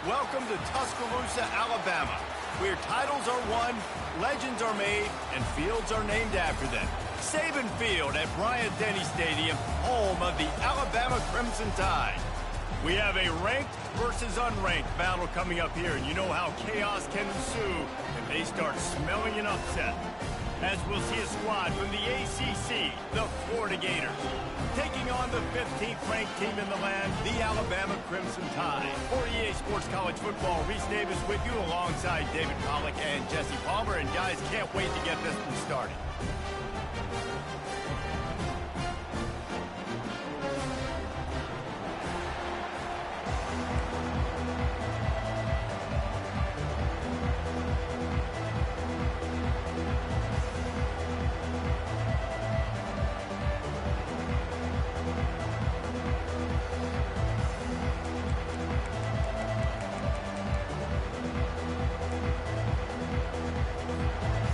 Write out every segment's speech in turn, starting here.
Welcome to Tuscaloosa, Alabama, where titles are won, legends are made, and fields are named after them. Saban Field at Bryant-Denny Stadium, home of the Alabama Crimson Tide. We have a ranked versus unranked battle coming up here, and you know how chaos can ensue if they start smelling an upset. As we'll see a squad from the ACC, the Florida Gators, taking on the 15th ranked team in the land, the Alabama Crimson Tide. For EA Sports College Football, Reese Davis with you alongside David Pollack and Jesse Palmer, and guys, can't wait to get this one started.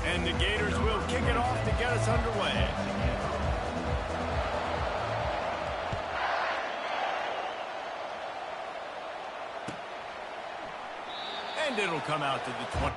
And the Gators will kick it off to get us underway. And it'll come out to the 20.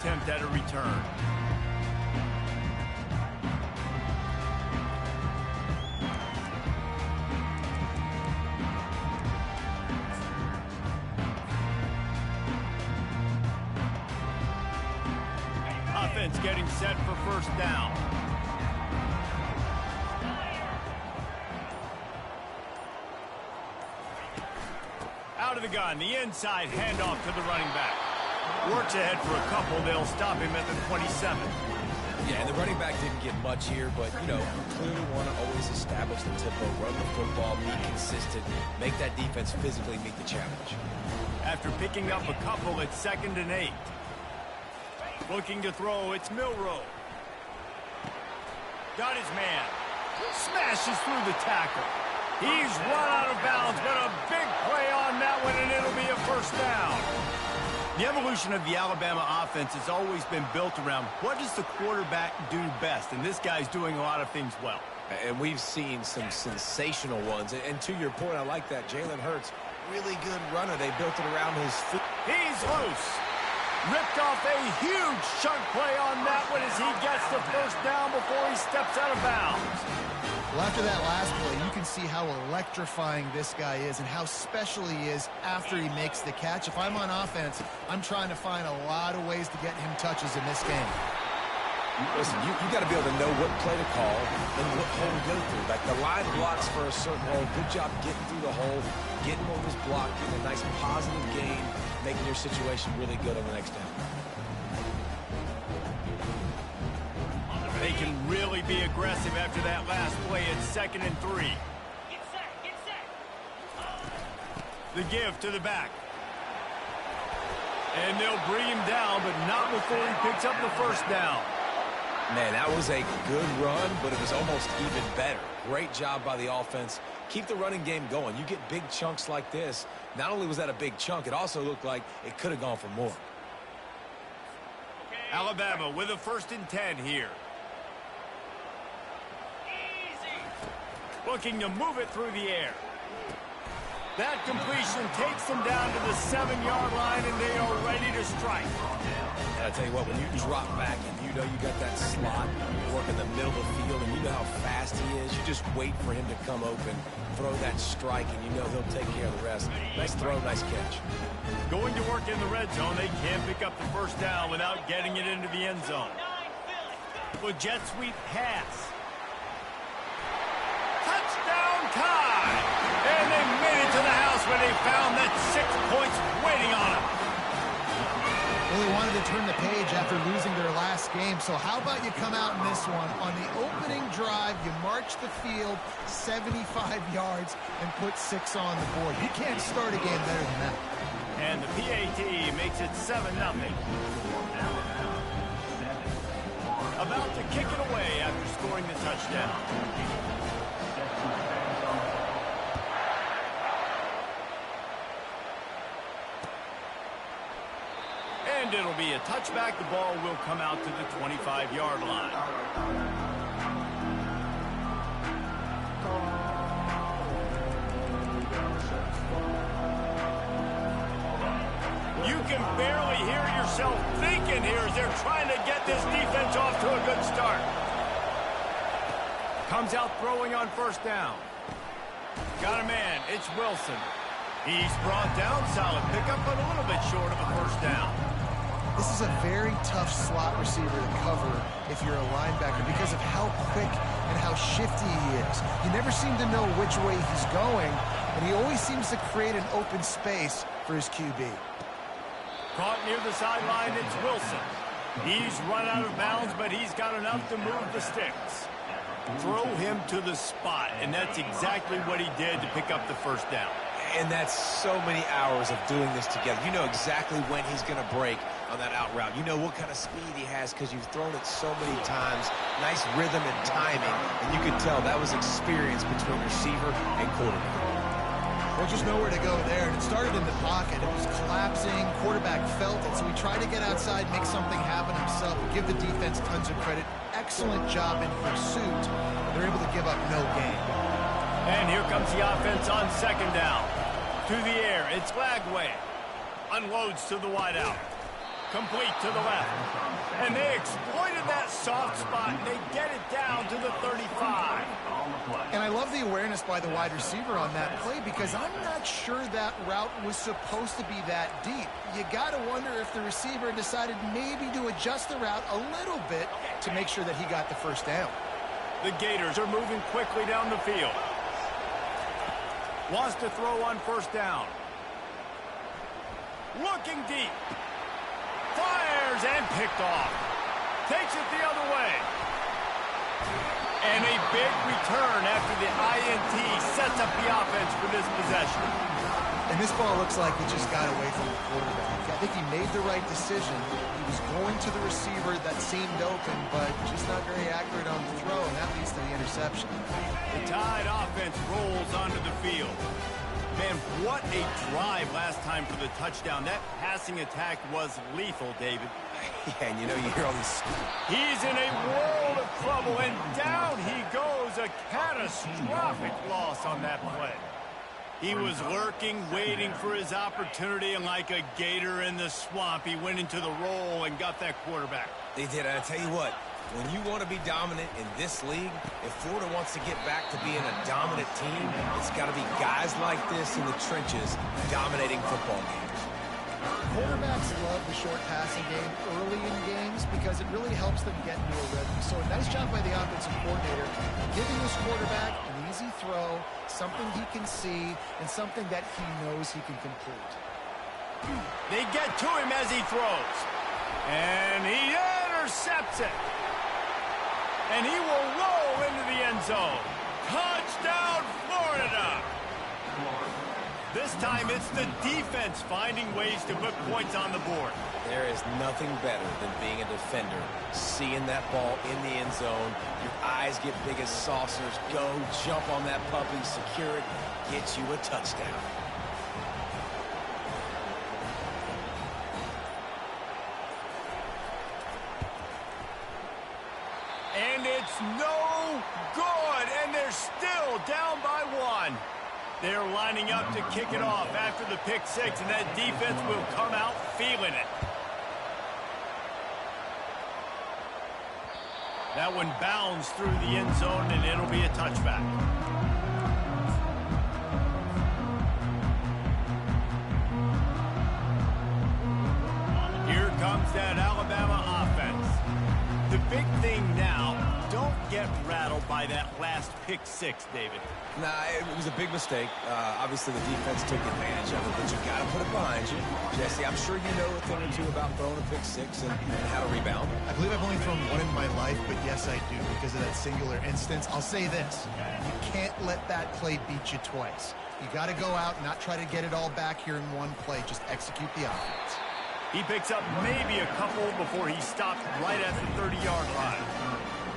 Attempt at a return. Offense getting set for first down. Out of the gun, the inside handoff to the running back. Works ahead for a couple. They'll stop him at the 27. Yeah, and the running back didn't get much here, but, you know, you clearly want to always establish the tempo, run the football, be consistent, make that defense physically meet the challenge. After picking up a couple, it's 2nd and 8. Looking to throw, it's Milroe. Got his man. Smashes through the tackle. He's run out of bounds, but a big play on that one, and it'll be a first down. The evolution of the Alabama offense has always been built around what does the quarterback do best, and this guy's doing a lot of things well. And we've seen some sensational ones. And to your point, I like that. Jalen Hurts, really good runner. They built it around his feet. He's loose. Ripped off a huge chunk play on that one as he gets the first down before he steps out of bounds. Well, after that last play, you can see how electrifying this guy is and how special he is after he makes the catch. If I'm on offense, I'm trying to find a lot of ways to get him touches in this game. Listen, you got to be able to know what play to call and what hole to go through. Like the line blocks for a certain hole. Good job getting through the hole, getting over this block, getting a nice positive gain, making your situation really good on the next down. They can really be aggressive after that last play at 2nd and 3. Get set. The give to the back. And they'll bring him down, but not before he picks up the first down. Man, that was a good run, but it was almost even better. Great job by the offense. Keep the running game going. You get big chunks like this. Not only was that a big chunk, it also looked like it could have gone for more. Alabama with a 1st and 10 here. Looking to move it through the air. That completion takes them down to the 7-yard line, and they are ready to strike. And I tell you what, when you drop back and you know you got that slot, you work in the middle of the field, and you know how fast he is, you just wait for him to come open, throw that strike, and you know he'll take care of the rest. Nice throw, nice catch. Going to work in the red zone, they can't pick up the first down without getting it into the end zone. With jet sweep pass. Touchdown time! And they made it to the house where they found that 6 points waiting on them. Well, they wanted to turn the page after losing their last game, so how about you come out in this one? On the opening drive, you march the field 75 yards and put 6 on the board. You can't start a game better than that. And the PAT makes it 7-0. About to kick it away after scoring the touchdown. And it'll be a touchback. The ball will come out to the 25-yard line. You can barely hear yourself thinking here as they're trying to get this defense off to a good start. Comes out throwing on first down. Got a man. It's Wilson. He's brought down. Solid pickup, but a little bit short of a first down. This is a very tough slot receiver to cover if you're a linebacker because of how quick and how shifty he is. You never seem to know which way he's going, and he always seems to create an open space for his QB. Caught near the sideline, it's Wilson. He's run out of bounds, but he's got enough to move the sticks. Throw him to the spot, and that's exactly what he did to pick up the first down. And that's so many hours of doing this together. You know exactly when he's going to break on that out route. You know what kind of speed he has because you've thrown it so many times. Nice rhythm and timing, and you could tell that was experience between receiver and quarterback. Well, just nowhere to go there. And it started in the pocket. It was collapsing. Quarterback felt it, so he tried to get outside, make something happen himself, give the defense tons of credit. Excellent job in pursuit. They're able to give up no gain. And here comes the offense on second down. To the air, it's Lagway. Unloads to the wideout. Complete to the left. And they exploited that soft spot, and they get it down to the 35. And I love the awareness by the wide receiver on that play because I'm not sure that route was supposed to be that deep. You got to wonder if the receiver decided maybe to adjust the route a little bit to make sure that he got the first down. The Gators are moving quickly down the field. Wants to throw on first down. Looking deep. Fires and picked off. Takes it the other way. And a big return after the INT sets up the offense for this possession. And this ball looks like it just got away from the quarterback. I think he made the right decision. He was going to the receiver that seemed open, but just not very accurate on the throw, and that leads to the interception. The Tide offense rolls onto the field. Man, what a drive last time for the touchdown. That passing attack was lethal, David. Yeah, and you know, you hear all these... He's in a world of trouble, and down he goes. A catastrophic loss on that play. He was lurking, waiting for his opportunity, and like a gator in the swamp, he went into the roll and got that quarterback. They did, and I tell you what, when you want to be dominant in this league, if Florida wants to get back to being a dominant team, it's got to be guys like this in the trenches dominating football games. Quarterbacks love the short passing game early in games because it really helps them get into a rhythm. So a nice job by the offensive coordinator giving this quarterback an easy throw, something he can see, and something that he knows he can complete. They get to him as he throws. And he intercepts it. And he will roll into the end zone. Touchdown, Florida! This time it's the defense finding ways to put points on the board. There is nothing better than being a defender, seeing that ball in the end zone. Your eyes get big as saucers. Go, jump on that puppy, secure it, get you a touchdown. And it's no good, and they're still down by one. They're lining up to kick it off after the pick six, and that defense will come out feeling it. That one bounds through the end zone, and it'll be a touchback. Here comes that Alabama offense. The big thing now, don't get rattled by that last pick six, David. Nah, it was a big mistake. Obviously, the defense took advantage of it, but you got to put it behind you. Jesse, I'm sure you know a thing or two about throwing a pick six and how to rebound. I believe I've only thrown one in my life, but yes, I do because of that singular instance. I'll say this. You can't let that play beat you twice. You got to go out and not try to get it all back here in one play. Just execute the offense. He picks up maybe a couple before he stopped right at the 30-yard line.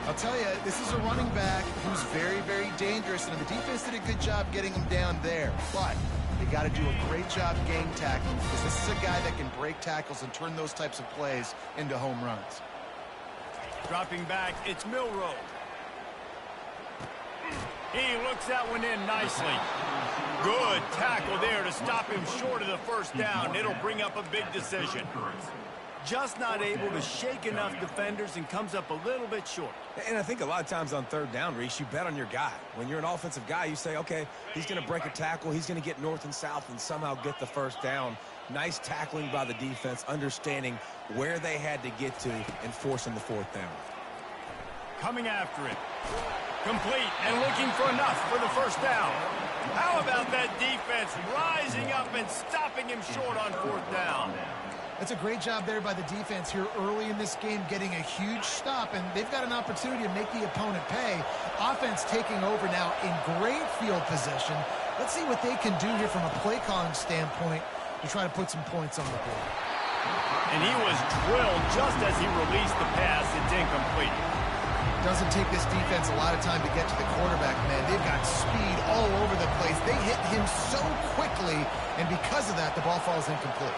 I'll tell you, this is a running back who's very, very dangerous, and the defense did a good job getting him down there. But they got to do a great job game tackling, because this is a guy that can break tackles and turn those types of plays into home runs. Dropping back, it's Milroe. He looks that one in nicely. Good tackle there to stop him short of the first down. It'll bring up a big decision. Just not able to shake enough defenders and comes up a little bit short. And I think a lot of times on third down, Reese, you bet on your guy. When you're an offensive guy, you say, okay, he's going to break a tackle. He's going to get north and south and somehow get the first down. Nice tackling by the defense, understanding where they had to get to and forcing the fourth down. Coming after it. Complete and looking for enough for the first down. How about that defense rising up and stopping him short on fourth down? That's a great job there by the defense here early in this game, getting a huge stop, and they've got an opportunity to make the opponent pay. Offense taking over now in great field position. Let's see what they can do here from a play calling standpoint to try to put some points on the board. And he was drilled just as he released the pass. It's incomplete. Doesn't take this defense a lot of time to get to the quarterback, man. They've got speed all over the place. They hit him so quickly, and because of that, the ball falls incomplete.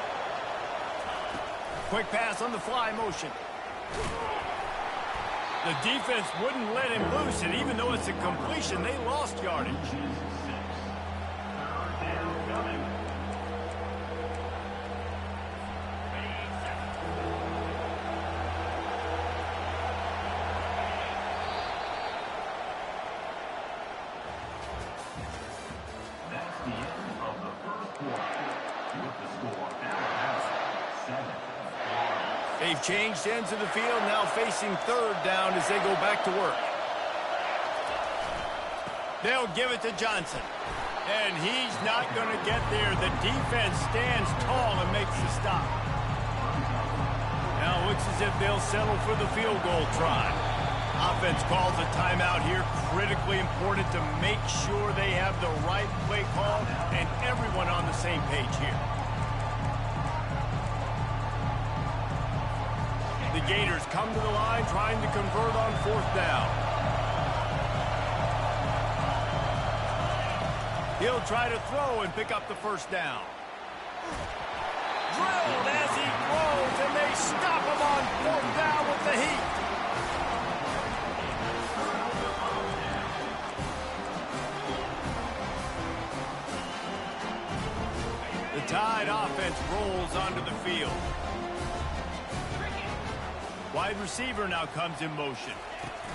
Quick pass on the fly motion. The defense wouldn't let him loose, and even though it's a completion, they lost yardage. They've changed ends of the field, now facing third down as they go back to work. They'll give it to Johnson. And he's not going to get there. The defense stands tall and makes the stop. Now it looks as if they'll settle for the field goal try. Offense calls a timeout here. Critically important to make sure they have the right play call and everyone on the same page here. The Gators come to the line trying to convert on fourth down. He'll try to throw and pick up the first down. Drilled as he throws, and they stop him on fourth down with the heat. The Tide offense rolls onto the field. Wide receiver now comes in motion.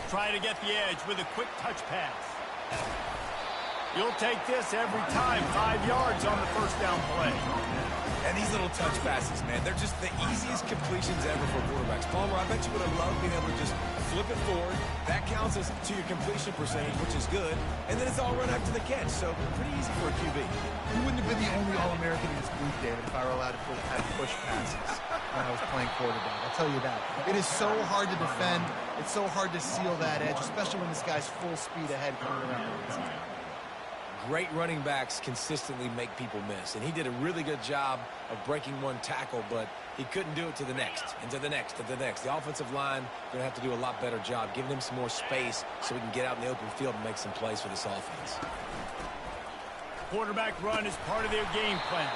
Try to get the edge with a quick touch pass. You'll take this every time. 5 yards on the first down play. And these little touch passes, man, they're just the easiest completions ever for quarterbacks. Palmer, I bet you would have loved being able to just flip it forward. That counts as to your completion percentage, which is good. And then it's all run after the catch, so pretty easy for a QB. You wouldn't have been the only All-American in this group, David, if I were allowed to have push passes when I was playing quarterback. I'll tell you that. It is so hard to defend. It's so hard to seal that edge, especially when this guy's full speed ahead coming around the inside. Great running backs consistently make people miss, and he did a really good job of breaking one tackle, but he couldn't do it to the next, and to the next, to the next. The offensive line going to have to do a lot better job, giving him some more space so he can get out in the open field and make some plays for this offense. Quarterback run is part of their game plan.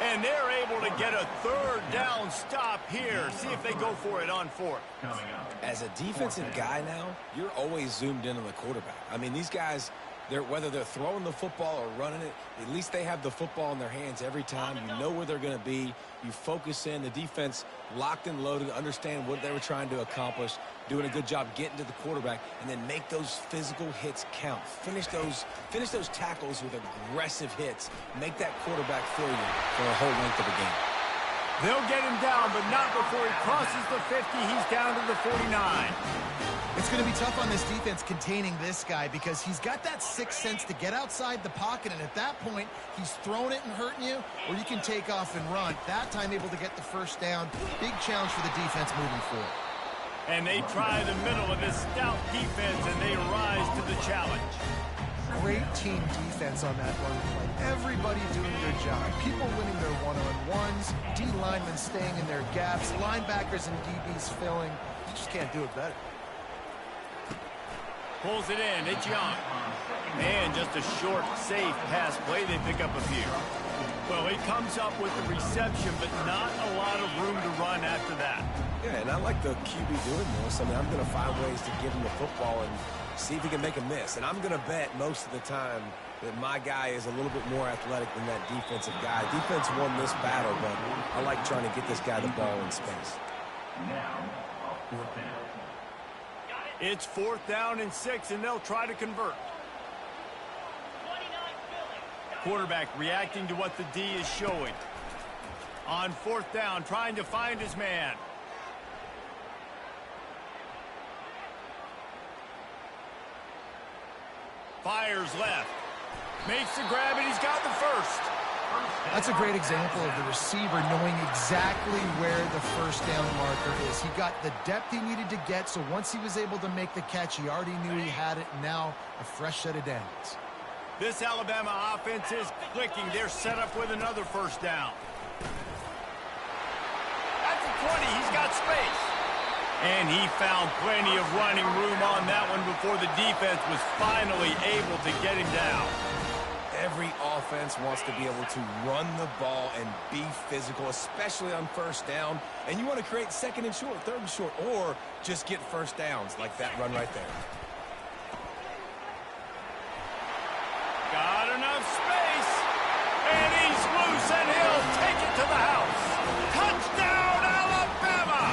And they're able to get a third down stop here. See if they go for it on fourth. As a defensive guy now, you're always zoomed in on the quarterback. I mean, these guys, whether they're throwing the football or running it, at least they have the football in their hands every time. You know where they're going to be. You focus in. The defense locked and loaded, understand what they were trying to accomplish, doing a good job getting to the quarterback, and then make those physical hits count. Finish those tackles with aggressive hits. Make that quarterback feel you for a whole length of a game. They'll get him down, but not before he crosses the 50. He's down to the 49. It's going to be tough on this defense containing this guy because he's got that sixth sense to get outside the pocket, and at that point, he's throwing it and hurting you, or you can take off and run. That time able to get the first down. Big challenge for the defense moving forward. And they try the middle of this stout defense, and they rise to the challenge. great team defense on that run play. Everybody doing their job. People winning their one-on-ones, D linemen staying in their gaps, linebackers and DBs filling. You just can't do it better. Pulls it in. It's Young. And just a short, safe pass play. They pick up a few. Well, he comes up with the reception, but not a lot of room to run after that. Yeah, and I like the QB doing this. I mean, I'm going to find ways to give him the football and see if he can make a miss. And I'm going to bet most of the time that my guy is a little bit more athletic than that defensive guy. Defense won this battle, but I like trying to get this guy the ball in space. It's 4th down and 6, and they'll try to convert. Quarterback reacting to what the D is showing. On 4th down, trying to find his man. Fires left. Makes the grab, and he's got the first. That's a great example of the receiver knowing exactly where the first down marker is. He got the depth he needed to get, so once he was able to make the catch, he already knew he had it, and now a fresh set of downs. This Alabama offense is clicking. They're set up with another first down. At the 20, he's got space. And he found plenty of running room on that one before the defense was finally able to get him down. Every offense wants to be able to run the ball and be physical, especially on first down. And you want to create 2nd and short, 3rd and short, or just get first downs like that run right there. Got enough space. And he's loose, and he'll take it to the house. Touchdown, Alabama!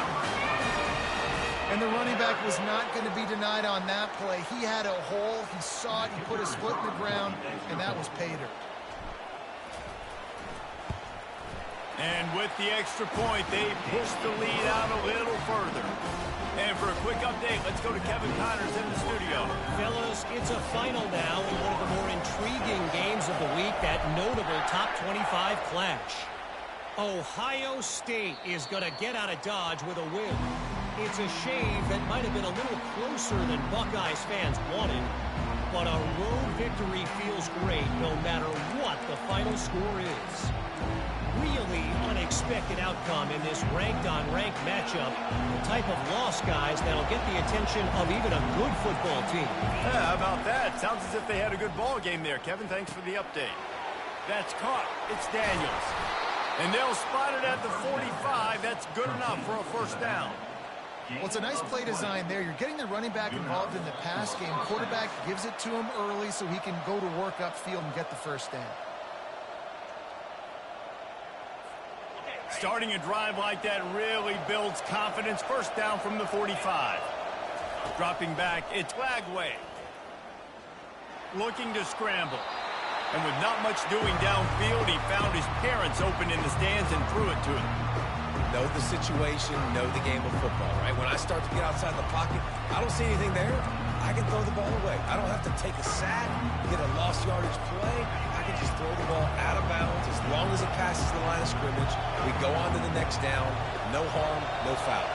And the running back was not going to be denied on that play. He had a hole. He saw it. He put his foot in the ground, and that was pay dirt. And with the extra point, they push the lead out a little further. And for a quick update, let's go to Kevin Connors in the studio. Fellas, it's a final now in one of the more intriguing games of the week, that notable top 25 clash. Ohio State is going to get out of Dodge with a win. It's a shame that might have been a little closer than Buckeyes fans wanted, but a road victory feels great no matter what the final score is. Really unexpected outcome in this ranked-on-ranked matchup. The type of loss, guys, that'll get the attention of even a good football team. Yeah, how about that? Sounds as if they had a good ball game there. Kevin, thanks for the update. That's caught. It's Daniels. And they'll spot it at the 45. That's good enough for a first down. Well, it's a nice play design there. You're getting the running back involved in the pass game. Quarterback gives it to him early so he can go to work upfield and get the first down. Starting a drive like that really builds confidence. First down from the 45. Dropping back, it's Lagway. Looking to scramble. And with not much doing downfield, he found his parents open in the stands and threw it to him. Know the situation, know the game of football, right? When I start to get outside the pocket, I don't see anything there. I can throw the ball away. I don't have to take a sack, get a lost yardage play. I can just throw the ball out of bounds as long as it passes the line of scrimmage. We go on to the next down. No harm, no foul.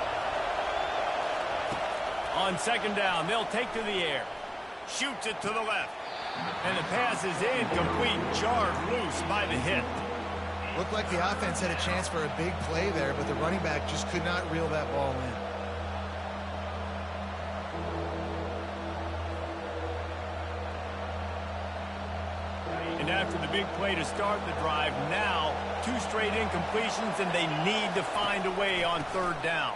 On second down, they'll take to the air. Shoots it to the left. And the pass is incomplete, jarred loose by the hit. Looked like the offense had a chance for a big play there, but the running back just could not reel that ball in. And after the big play to start the drive, now 2 straight incompletions, and they need to find a way on third down.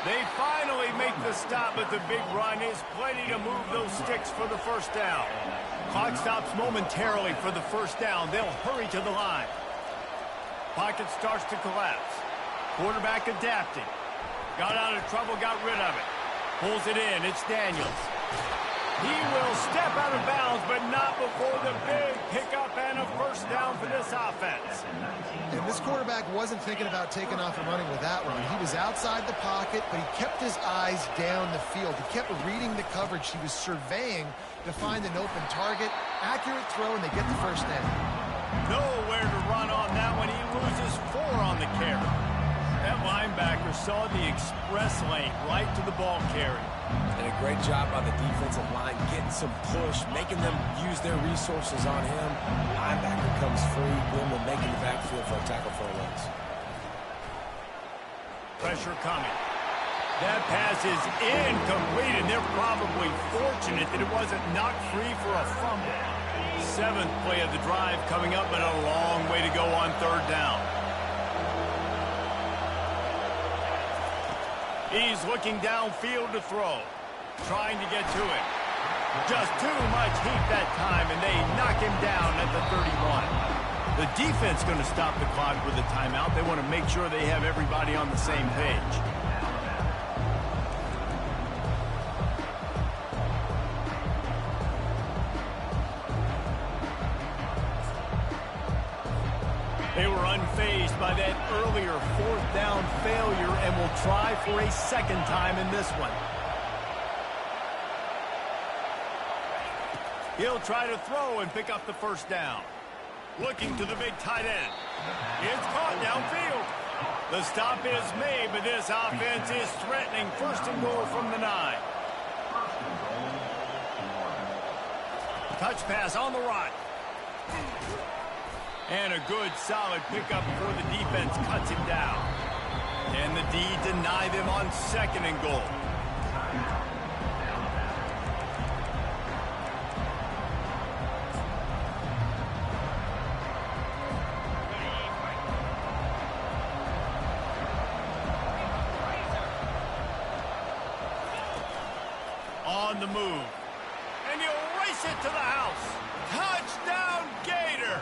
They finally make the stop, but the big run is plenty to move those sticks for the first down. Clock stops momentarily for the first down. They'll hurry to the line. Pocket starts to collapse. Quarterback adapting. Got out of trouble, got rid of it. Pulls it in. It's Daniels. He will step out of bounds, but not before the big pickup and a first down for this offense. And this quarterback wasn't thinking about taking off and running with that one. He was outside the pocket, but he kept his eyes down the field. He kept reading the coverage. He was surveying to find an open target. Accurate throw, and they get the first down. Nowhere to run on that one. He loses 4 on the carry. That linebacker saw the express lane right to the ball carrier. And a great job by the defensive line, getting some push, making them use their resources on him. Linebacker comes free, Gilman making the backfield for a tackle for a loss. Pressure coming. That pass is incomplete, and they're probably fortunate that it wasn't knocked free for a fumble. 7th play of the drive coming up, but a long way to go on 3rd down. He's looking downfield to throw, trying to get to it. Just too much heat that time, and they knock him down at the 31. The defense going to stop the clock with a timeout. They want to make sure they have everybody on the same page. They were unfazed by that earlier 4th down failure and will try for a 2nd time in this one. He'll try to throw and pick up the 1st down. Looking to the big tight end. It's caught downfield. The stop is made, but this offense is threatening 1st and goal from the 9. Touch pass on the right. And a good, solid pickup before the defense cuts him down. And the D deny them on 2nd and goal. On the move. And he'll race it to the house. Touchdown, Gator!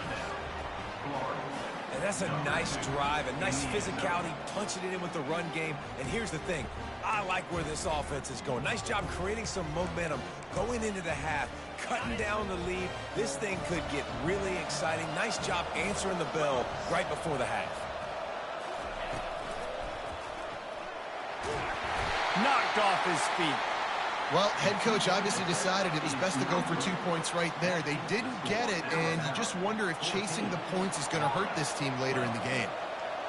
And that's a nice drive, a nice physicality, punching it in with the run game. And here's the thing. I like where this offense is going. Nice job creating some momentum, going into the half, cutting down the lead. This thing could get really exciting. Nice job answering the bell right before the half. Knocked off his feet. Well, head coach obviously decided it was best to go for 2 points right there. They didn't get it, and you just wonder if chasing the points is going to hurt this team later in the game.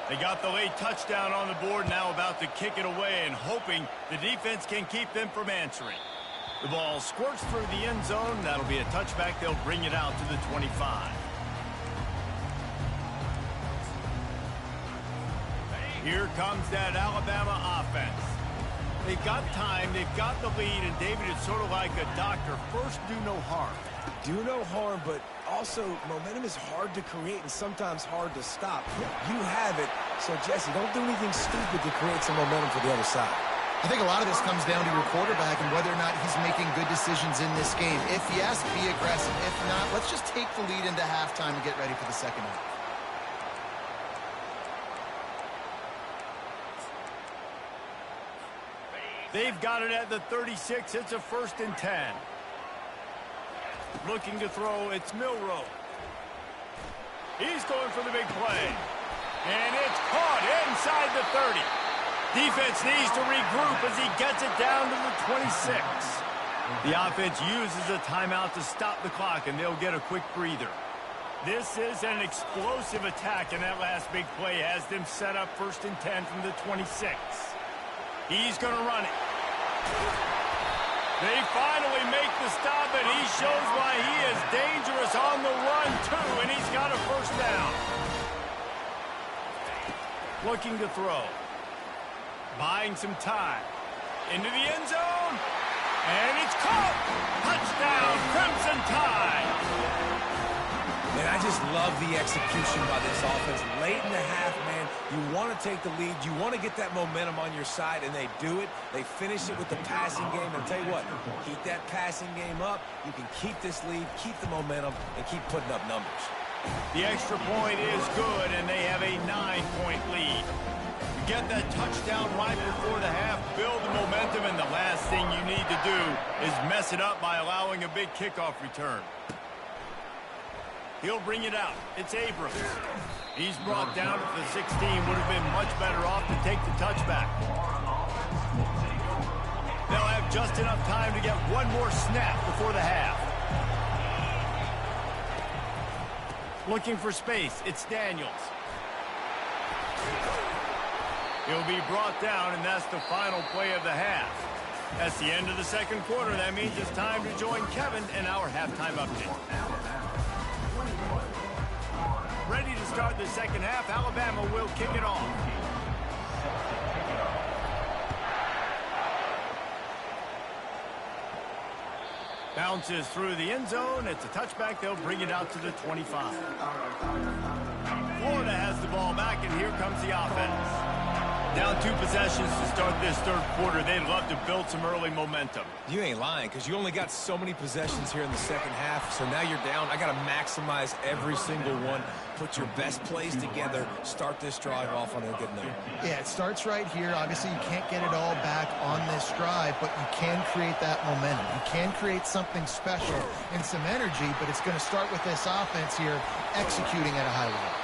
They got the late touchdown on the board, now about to kick it away and hoping the defense can keep them from answering. The ball squirts through the end zone. That'll be a touchback. They'll bring it out to the 25. Here comes that Alabama offense. They've got time, they've got the lead, and David, it's sort of like a doctor. First, do no harm. Do no harm, but also momentum is hard to create and sometimes hard to stop. You have it, so Jesse, don't do anything stupid to create some momentum for the other side. I think a lot of this comes down to your quarterback and whether or not he's making good decisions in this game. If yes, be aggressive. If not, let's just take the lead into halftime and get ready for the 2nd half. They've got it at the 36. It's a 1st and 10. Looking to throw, it's Milroe. He's going for the big play. And it's caught inside the 30. Defense needs to regroup as he gets it down to the 26. The offense uses a timeout to stop the clock, and they'll get a quick breather. This is an explosive attack, and that last big play has them set up 1st and 10 from the 26. He's going to run it. They finally make the stop, and he shows why he is dangerous on the run, too, and he's got a 1st down. Looking to throw. Buying some time. Into the end zone. And it's caught. Touchdown, Crimson Tide. And I just love the execution by this offense. Late in the half, man, you want to take the lead. You want to get that momentum on your side, and they do it. They finish it with the passing game. And tell you what, keep that passing game up. You can keep this lead, keep the momentum, and keep putting up numbers. The extra point is good, and they have a 9-point lead. You get that touchdown right before the half, build the momentum, and the last thing you need to do is mess it up by allowing a big kickoff return. He'll bring it out. It's Abrams. He's brought down at the 16. Would have been much better off to take the touchback. They'll have just enough time to get one more snap before the half. Looking for space. It's Daniels. He'll be brought down, and that's the final play of the half. That's the end of the second quarter. That means it's time to join Kevin in our halftime update. Ready to start the second half. Alabama will kick it off. Bounces through the end zone. It's a touchback. They'll bring it out to the 25. Florida has the ball back, and here comes the offense. Down 2 possessions to start this third quarter. They'd love to build some early momentum. You ain't lying, because you only got so many possessions here in the second half, so now you're down. I got to maximize every single one. Put your best plays together. Start this drive off on a good note. Yeah, it starts right here. Obviously, you can't get it all back on this drive, but you can create that momentum. You can create something special and some energy, but it's going to start with this offense here executing at a high level.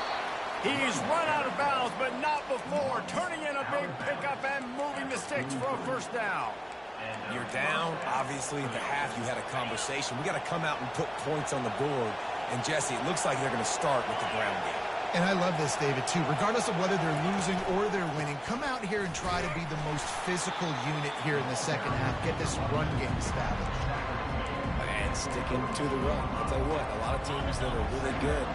He's run out of bounds, but not before. Turning in a big pickup and moving the sticks for a first down. You're down. Obviously, at the half, you had a conversation. We got to come out and put points on the board. And, Jesse, it looks like they're going to start with the ground game. And I love this, David, too. Regardless of whether they're losing or they're winning, come out here and try to be the most physical unit here in the second half. Get this run game established. And sticking to the run. I'll tell you what, a lot of teams that are really good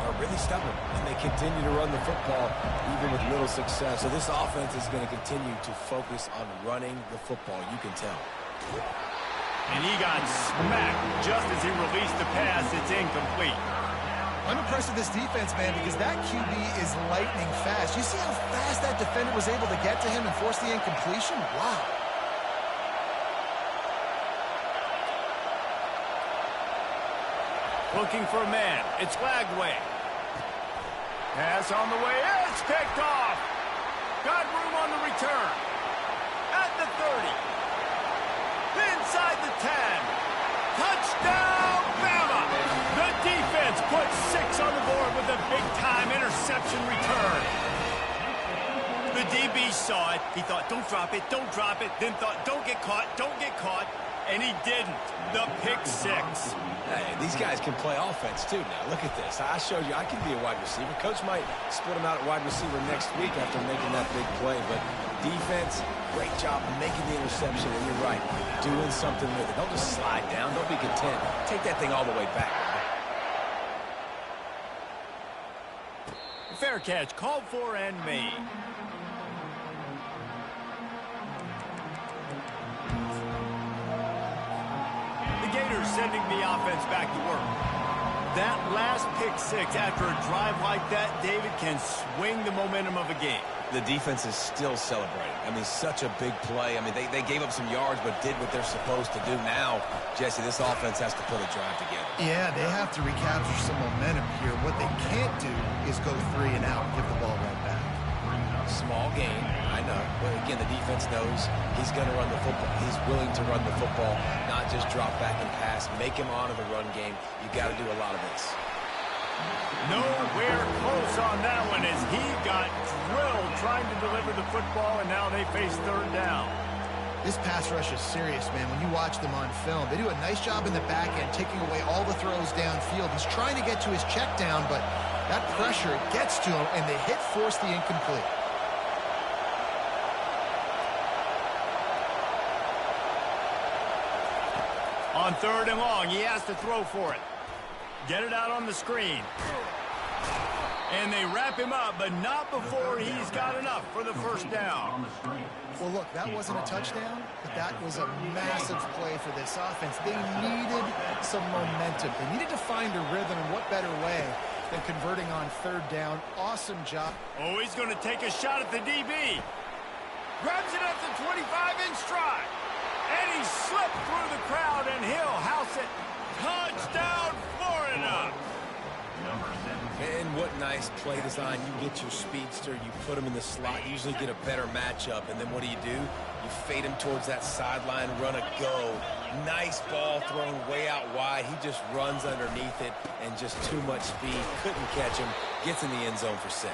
are really stubborn, and they continue to run the football even with little success. So this offense is going to continue to focus on running the football. You can tell. And he got smacked just as he released the pass. It's incomplete. I'm impressed with this defense, man, because that QB is lightning fast. You see how fast that defender was able to get to him and force the incompletion? Wow. Looking for a man. It's Lagway. Pass on the way. It's picked off. Got room on the return. At the 30. Inside the 10. Touchdown, Bama. The defense puts 6 on the board with a big-time interception return. The DB saw it. He thought, don't drop it, don't drop it. Then thought, don't get caught, don't get caught. And he didn't. The pick 6. Hey, these guys can play offense, too, now. Look at this. I showed you I can be a wide receiver. Coach might split him out at wide receiver next week after making that big play. But defense, great job making the interception. And you're right, doing something with it. Don't just slide down. Don't be content. Take that thing all the way back. Fair catch called for and made. The Gators sending the offense back to work. That last pick 6 after a drive like that, David, can swing the momentum of a game. The defense is still celebrating. I mean, such a big play. I mean, they gave up some yards but did what they're supposed to do. Now, Jesse, this offense has to put a drive together. Yeah, they have to recapture some momentum here. What they can't do is go 3 and out and give the ball right back. Small gain, I know. But again, the defense knows he's going to run the football. He's willing to run the football, not just drop back and pass. Make him honor the run game. You got to do a lot of this. Nowhere close on that one as he got drilled trying to deliver the football, and now they face third down. This pass rush is serious, man. When you watch them on film, they do a nice job in the back end, taking away all the throws downfield. He's trying to get to his check down, but that pressure gets to him, and the hit forced the incomplete. On 3rd and long, he has to throw for it. Get it out on the screen. And they wrap him up, but not before he's got enough for the first down. Well, look, that wasn't a touchdown, but that was a massive play for this offense. They needed some momentum. They needed to find a rhythm, and what better way than converting on 3rd down. Awesome job. Oh, he's going to take a shot at the DB. Grabs it at the 25 in stride. And he slipped through the crowd, and he'll house it. Touchdown, Florida! And what nice play design. You get your speedster, you put him in the slot, you usually get a better matchup. And then what do? You fade him towards that sideline, run a go. Nice ball thrown way out wide. He just runs underneath it, and just too much speed. Couldn't catch him. Gets in the end zone for 6.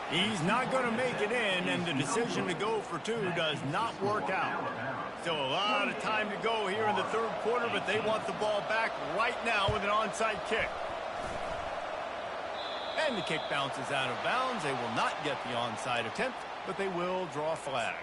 He's not going to make it in, and the decision to go for 2 does not work out. Still a lot of time to go here in the 3rd quarter, but they want the ball back right now with an onside kick. And the kick bounces out of bounds. They will not get the onside attempt, but they will draw a flag.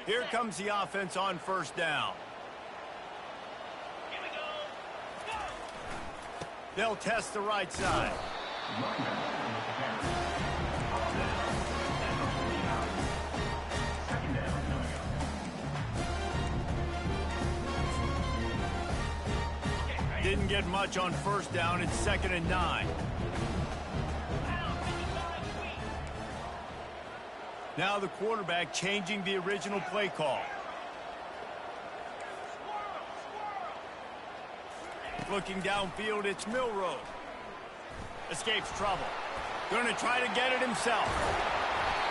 Here comes the offense on first down. Here we go. Go! They'll test the right side. Didn't get much on first down. It's 2nd and 9. Now the quarterback changing the original play call. Looking downfield, it's Milroe. Escapes trouble. Going to try to get it himself.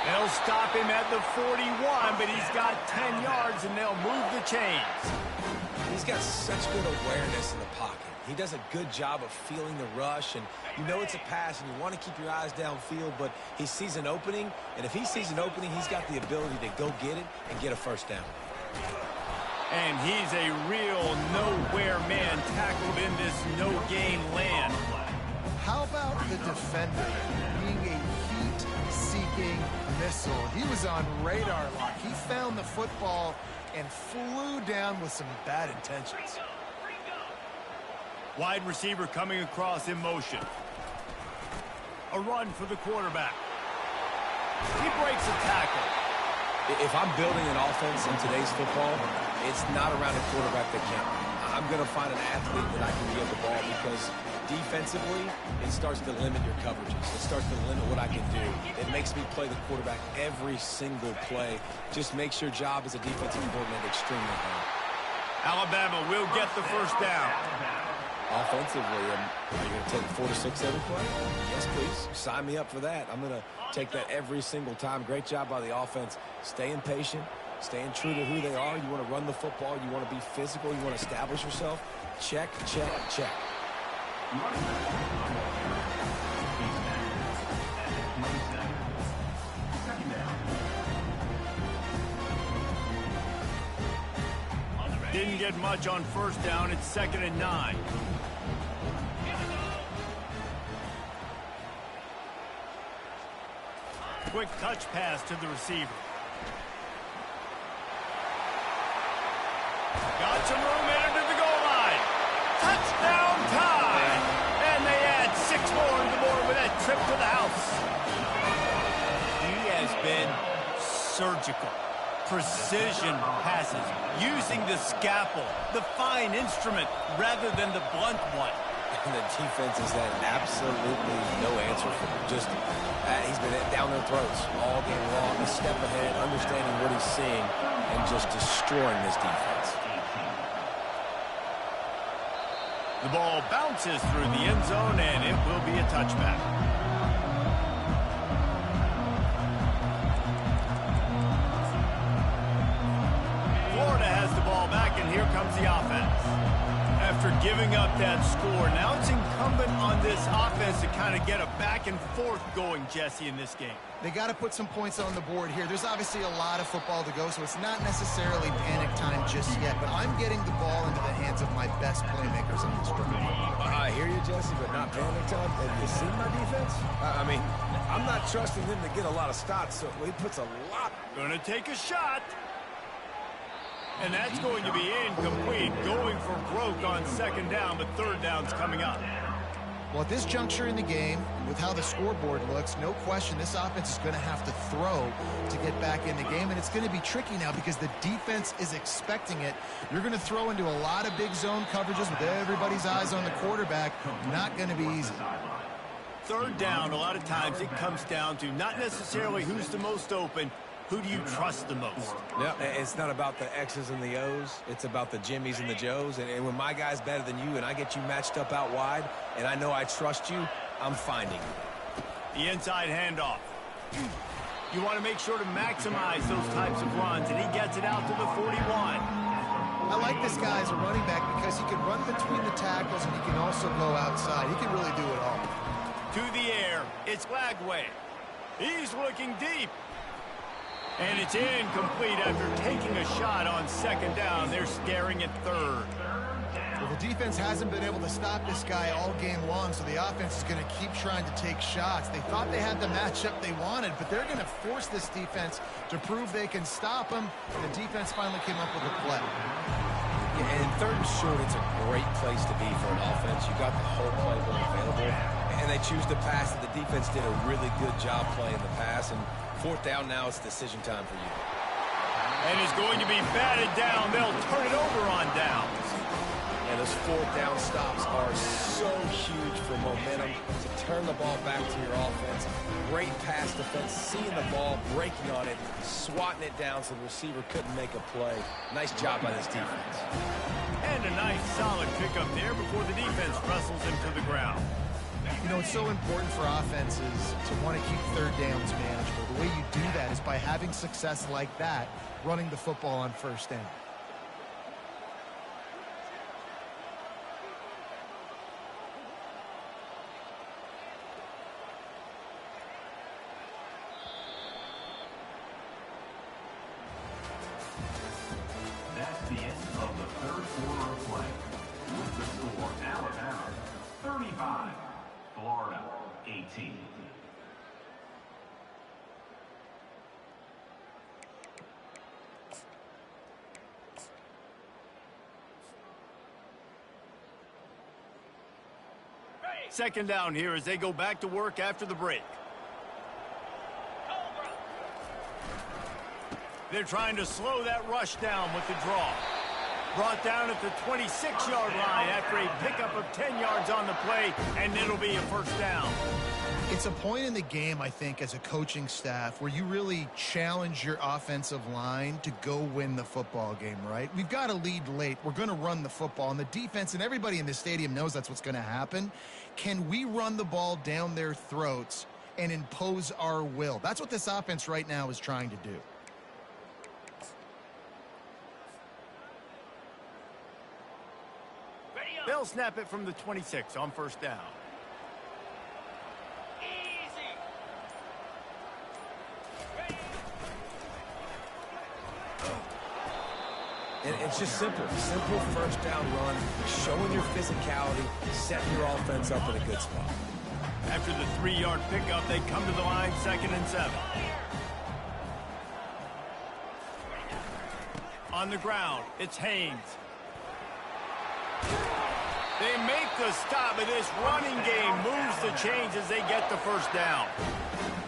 They'll stop him at the 41, but he's got 10 yards, and they'll move the chains. He's got such good awareness in the pocket. He does a good job of feeling the rush, and you know it's a pass, and you want to keep your eyes downfield, but he sees an opening, and if he sees an opening, he's got the ability to go get it and get a first down. And he's a real nowhere man tackled in this no-gain land. How about the defender being a heat-seeking missile? He was on radar lock. He found the football and flew down with some bad intentions. Wide receiver coming across in motion. A run for the quarterback. He breaks a tackle. If I'm building an offense in today's football, it's not around a quarterback that can't. I'm going to find an athlete that I can give the ball because defensively, it starts to limit your coverages. It starts to limit what I can do. It makes me play the quarterback every single play. Just makes your job as a defensive coordinator extremely hard. Alabama will get the first down. Offensively, are you going to take 4 to 6 every play? Yes, please. Sign me up for that. I'm going to take that every single time. Great job by the offense. Staying patient, staying true to who they are. You want to run the football. You want to be physical. You want to establish yourself. Check, check, check. Didn't get much on first down. It's 2nd and 9. Quick touch pass to the receiver. Got some room headed to the goal line. Touchdown time! And they add 6 more to the board with that trip to the house. He has been surgical. Precision passes, using the scalpel, the fine instrument, rather than the blunt one. And the defense has had absolutely no answer for him. Just, he's been down their throats all game long, a step ahead, understanding what he's seeing, and just destroying this defense. The ball bounces through the end zone, and it will be a touchback. Florida has the ball back, and here comes the offense. After giving up that score, now it's incumbent on this offense to kind of get a back and forth going, Jesse, in this game. They got to put some points on the board here. There's obviously a lot of football to go, so it's not necessarily panic time just yet, but I'm getting the ball into the hands of my best playmakers on this drive. I hear you, Jesse, but not panic time. Have you seen my defense? I mean, I'm not trusting them to get a lot of stops, so he puts a lot. Gonna take a shot. And that's going to be incomplete. Going for broke on 2nd down, but 3rd down's coming up. Well, at this juncture in the game, with how the scoreboard looks, no question this offense is going to have to throw to get back in the game, and it's going to be tricky now because the defense is expecting it. You're going to throw into a lot of big zone coverages with everybody's eyes on the quarterback. Not going to be easy. 3rd down, a lot of times it comes down to not necessarily who's the most open, who do you trust the most? Yeah, it's not about the X's and the O's. It's about the Jimmys and the Joes. And when my guy's better than you and I get you matched up out wide and I know I trust you, I'm finding you. The inside handoff. You want to make sure to maximize those types of runs, and he gets it out to the 41. I like this guy as a running back because he can run between the tackles and he can also go outside. He can really do it all. To the air, it's Lagway. He's looking deep. And it's incomplete after taking a shot on 2nd down. They're staring at 3rd. Well, the defense hasn't been able to stop this guy all game long, so the offense is going to keep trying to take shots. They thought they had the matchup they wanted, but they're going to force this defense to prove they can stop him. The defense finally came up with a play. Yeah, and third and short, it's a great place to be for an offense. You got the whole playbook available, and they choose to pass it. The defense did a really good job playing the pass, and fourth down now, it's decision time for you. And it's going to be batted down. They'll turn it over on downs. And those fourth down stops are so huge for momentum to turn the ball back to your offense. Great pass defense, seeing the ball, breaking on it, swatting it down so the receiver couldn't make a play. Nice job by this defense. And a nice solid pickup there before the defense wrestles him to the ground. You know, it's so important for offenses to want to keep third downs manageable. The way you do that is by having success like that, running the football on first down. That's the end of the third quarter of play. With the score, Alabama 35, Florida 18. Second down here as they go back to work after the break. They're trying to slow that rush down with the draw. Brought down at the 26-yard line after a pickup of 10 yards on the play, and it'll be a first down. It's a point in the game, I think, as a coaching staff where you really challenge your offensive line to go win the football game, right? We've got to lead late. We're going to run the football, and the defense and everybody in the stadium knows that's what's going to happen. Can we run the ball down their throats and impose our will? That's what this offense right now is trying to do. They'll snap it from the 26 on first down. And it's just simple first down run, showing your physicality, setting your offense up in a good spot. After the 3-yard pickup, they come to the line, 2nd and 7. On the ground, it's Haynes. They make the stop, but this running game moves the chains as they get the first down.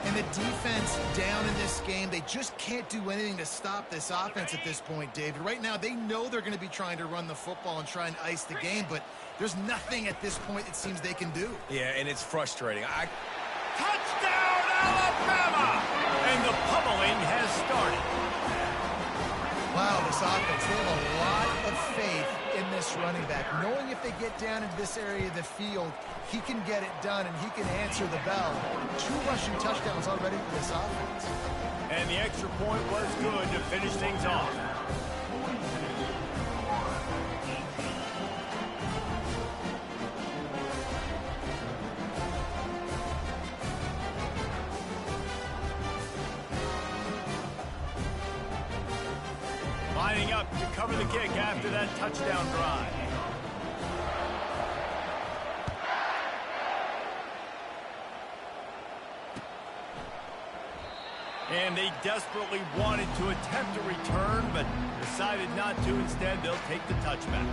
And the defense down in this game, they just can't do anything to stop this offense at this point, David. Right now, they know they're going to be trying to run the football and try and ice the game, but there's nothing at this point it seems they can do. Yeah, and it's frustrating. Touchdown, Alabama! And the pummeling has started. Wow, this offense, they have a lot of faith in this running back. Knowing if they get down into this area of the field, he can get it done and he can answer the bell. 2 rushing touchdowns already for this offense. And the extra point was good to finish things off. Lining up to cover the kick after that touchdown drive. And they desperately wanted to attempt a return, but decided not to. Instead, they'll take the touchback.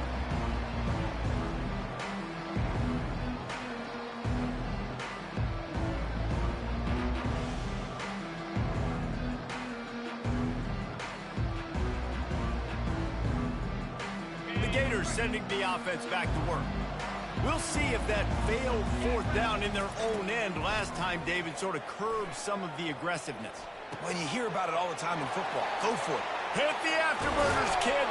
Gators sending the offense back to work. We'll see if that failed fourth down in their own end last time, David, sort of curbed some of the aggressiveness. When you hear about it all the time in football, go for it. Hit the afterburners, kid.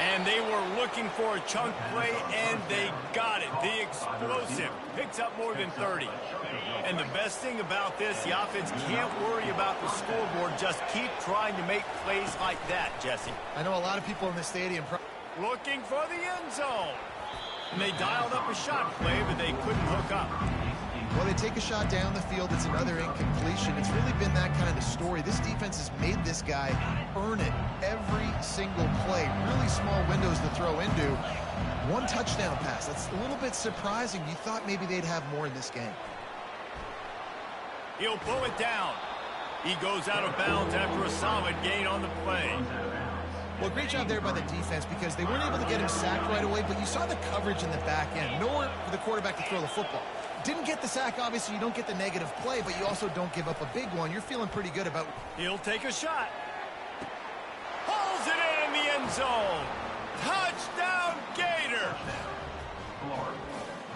And they were looking for a chunk play, and they got it. The explosive picks up more than 30. And the best thing about this, the offense can't worry about the scoreboard. Just keep trying to make plays like that, Jesse. I know a lot of people in the stadium looking for the end zone. And they dialed up a shot play, but they couldn't hook up. Well, they take a shot down the field. It's another incompletion. It's really been that kind of story. This defense has made this guy earn it every single play. Really small windows to throw into. One touchdown pass. That's a little bit surprising. You thought maybe they'd have more in this game. He'll pull it down. He goes out of bounds after a solid gain on the play. Well, great job there by the defense because they weren't able to get him sacked right away, but you saw the coverage in the back end. Nowhere for the quarterback to throw the football. Didn't get the sack, obviously. You don't get the negative play, but you also don't give up a big one. You're feeling pretty good about... He'll take a shot. Pulls it in the end zone. Touchdown, Gator.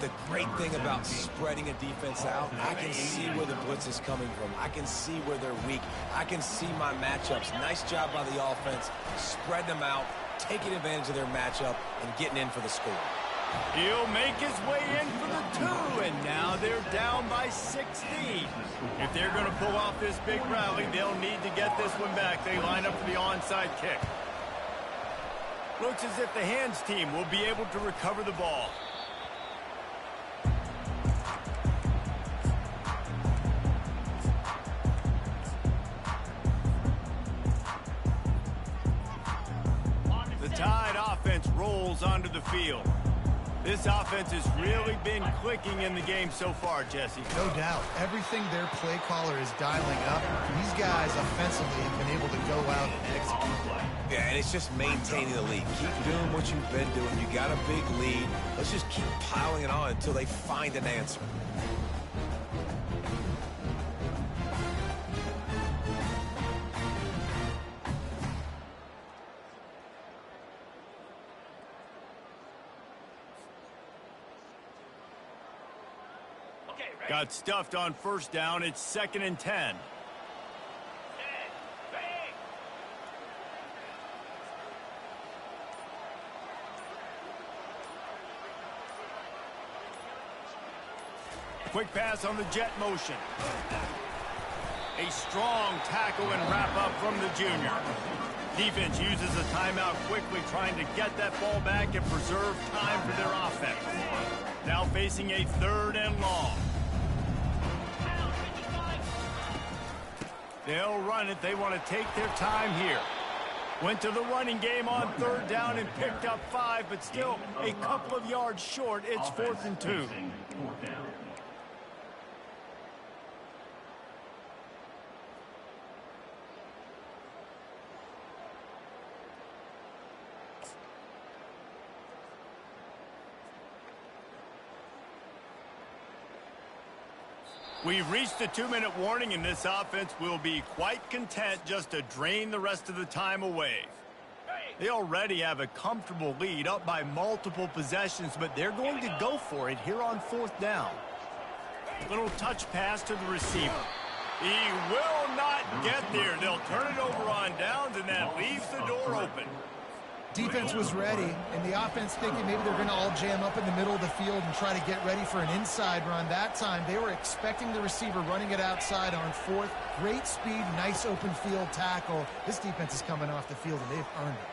The great thing about spreading a defense out, I can see where the blitz is coming from. I can see where they're weak. I can see my matchups. Nice job by the offense. Spread them out, taking advantage of their matchup, and getting in for the score. He'll make his way in for the 2, and now they're down by 16. If they're going to pull off this big rally, they'll need to get this one back. They line up for the onside kick. Looks as if the hands team will be able to recover the ball. The Tide offense rolls onto the field. This offense has really been clicking in the game so far, Jesse. No doubt. Everything their play caller is dialing up, these guys offensively have been able to go out and execute. Yeah, and it's just maintaining the lead. Keep doing what you've been doing. You got a big lead. Let's just keep piling it on until they find an answer. Got stuffed on first down. It's 2nd and 10. Quick pass on the jet motion. A strong tackle and wrap up from the junior. Defense uses a timeout quickly, trying to get that ball back and preserve time for their offense. Now facing a 3rd and long. They'll run it. They want to take their time here. Went to the running game on 3rd down and picked up 5, but still a couple of yards short. It's 4th and 2. We've reached the 2-minute warning, and this offense will be quite content just to drain the rest of the time away. They already have a comfortable lead, up by multiple possessions, but they're going to go for it here on 4th down. Little touch pass to the receiver. He will not get there. They'll turn it over on downs, and that leaves the door open. Defense was ready, and the offense thinking maybe they're going to all jam up in the middle of the field and try to get ready for an inside run. That time, they were expecting the receiver running it outside on 4th. Great speed, nice open field tackle. This defense is coming off the field, and they've earned it.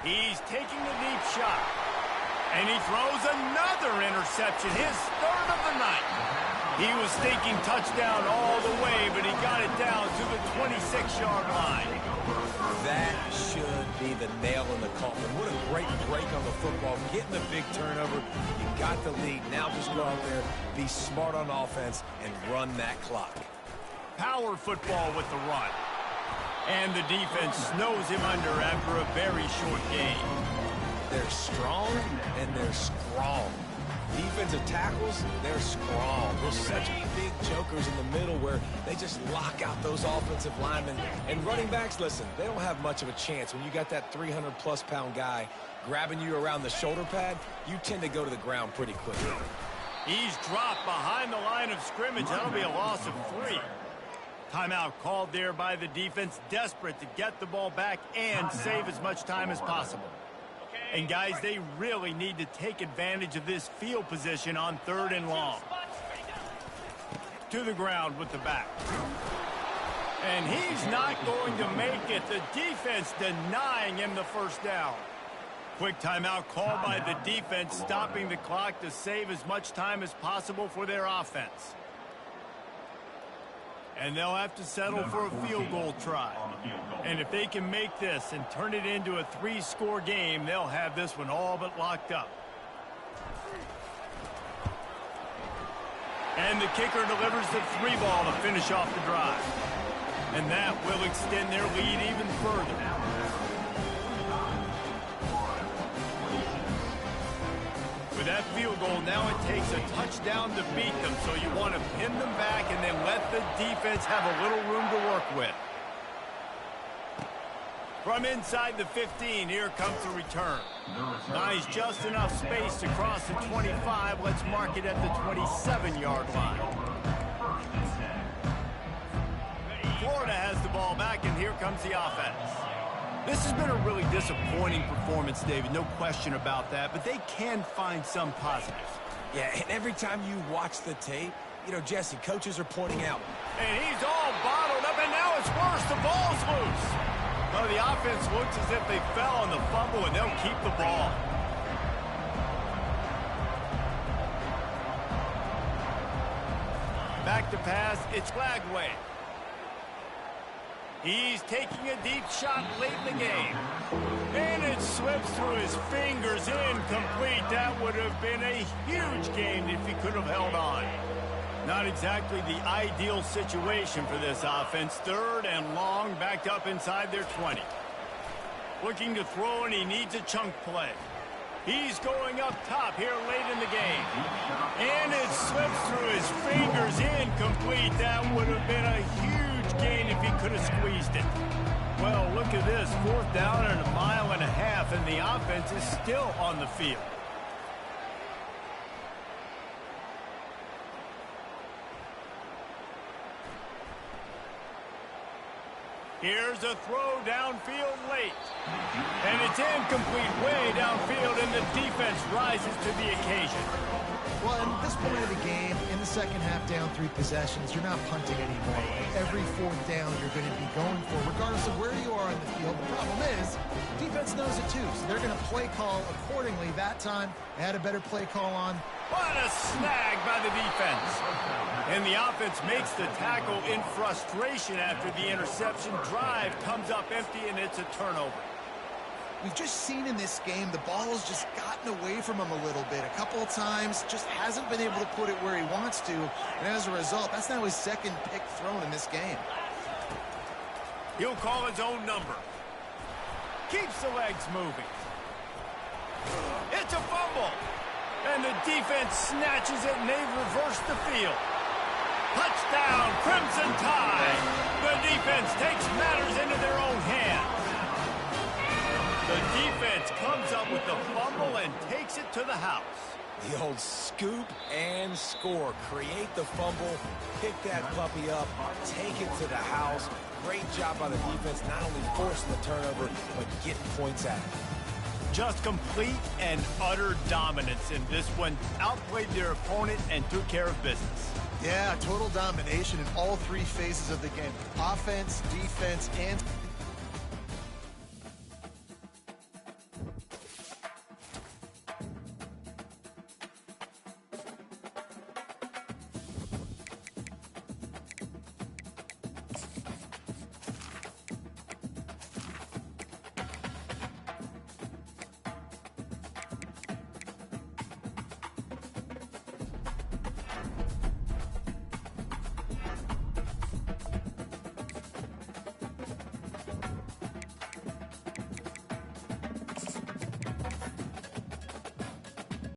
He's taking the deep shot, and he throws another interception, his 3rd of the night. He was thinking touchdown all the way, but he got it down to the 26-yard line. That should be the nail in the coffin. What a great break on the football. Getting the big turnover. You got the lead. Now just go out there, be smart on offense, and run that clock. Power football with the run. And the defense snows him under after a very short game. They're strong, and they're strong. Defensive tackles, they're strong. They're such big jokers in the middle where they just lock out those offensive linemen. And running backs, listen, they don't have much of a chance. When you got that 300-plus pound guy grabbing you around the shoulder pad, you tend to go to the ground pretty quickly. He's dropped behind the line of scrimmage. That'll be a loss of 3. Timeout called there by the defense, desperate to get the ball back and save as much time as possible. And, guys, they really need to take advantage of this field position on 3rd and long. To the ground with the back. And he's not going to make it. The defense denying him the first down. Quick timeout called by the defense, stopping the clock to save as much time as possible for their offense. And they'll have to settle for a field goal try. And if they can make this and turn it into a 3-score game, they'll have this one all but locked up. And the kicker delivers the 3-ball to finish off the drive. And that will extend their lead even further. With that field goal, now it takes a touchdown to beat them, so you want to pin them back and then let the defense have a little room to work with. From inside the 15, here comes the return. Nice, just enough space to cross the 25. Let's mark it at the 27-yard line. Florida has the ball back, and here comes the offense. This has been a really disappointing performance, David, no question about that, but they can find some positives. Yeah, and every time you watch the tape, you know, Jesse, coaches are pointing out. And he's all bottled up, and now it's worse. The ball's loose. Well, the offense looks as if they fell on the fumble, and they'll keep the ball. Back to pass, it's Glagway. He's taking a deep shot late in the game. And it slips through his fingers, incomplete. That would have been a huge gain if he could have held on. Not exactly the ideal situation for this offense. 3rd and long, backed up inside their 20. Looking to throw, and he needs a chunk play. He's going up top here late in the game. And it slips through his fingers, incomplete. That would have been a huge gain if he could have squeezed it. Well, look at this. 4th down and 1.5 miles, and the offense is still on the field. Here's a throw downfield late. And it's incomplete way downfield, and the defense rises to the occasion. Well, at this point of the game, in the second half, down 3 possessions, you're not punting anymore. Every 4th down you're going to be going for, regardless of where you are on the field. The problem is, defense knows it too, so they're going to play call accordingly. That time, they had a better play call on. What a snag by the defense. And the offense makes the tackle in frustration after the interception. Drive comes up empty, and it's a turnover. We've just seen in this game the ball has just gotten away from him a little bit. A couple of times, just hasn't been able to put it where he wants to. And as a result, that's now his 2nd pick thrown in this game. He'll call his own number. Keeps the legs moving. It's a fumble. And the defense snatches it, and they've reversed the field. Touchdown, Crimson Tide. The defense takes matters into their own hands. The defense comes up with the fumble and takes it to the house. The old scoop and score. Create the fumble, pick that puppy up, take it to the house. Great job by the defense, not only forcing the turnover, but getting points at it. Just complete and utter dominance in this one. Outplayed their opponent and took care of business. Yeah, total domination in all 3 phases of the game. Offense, defense, and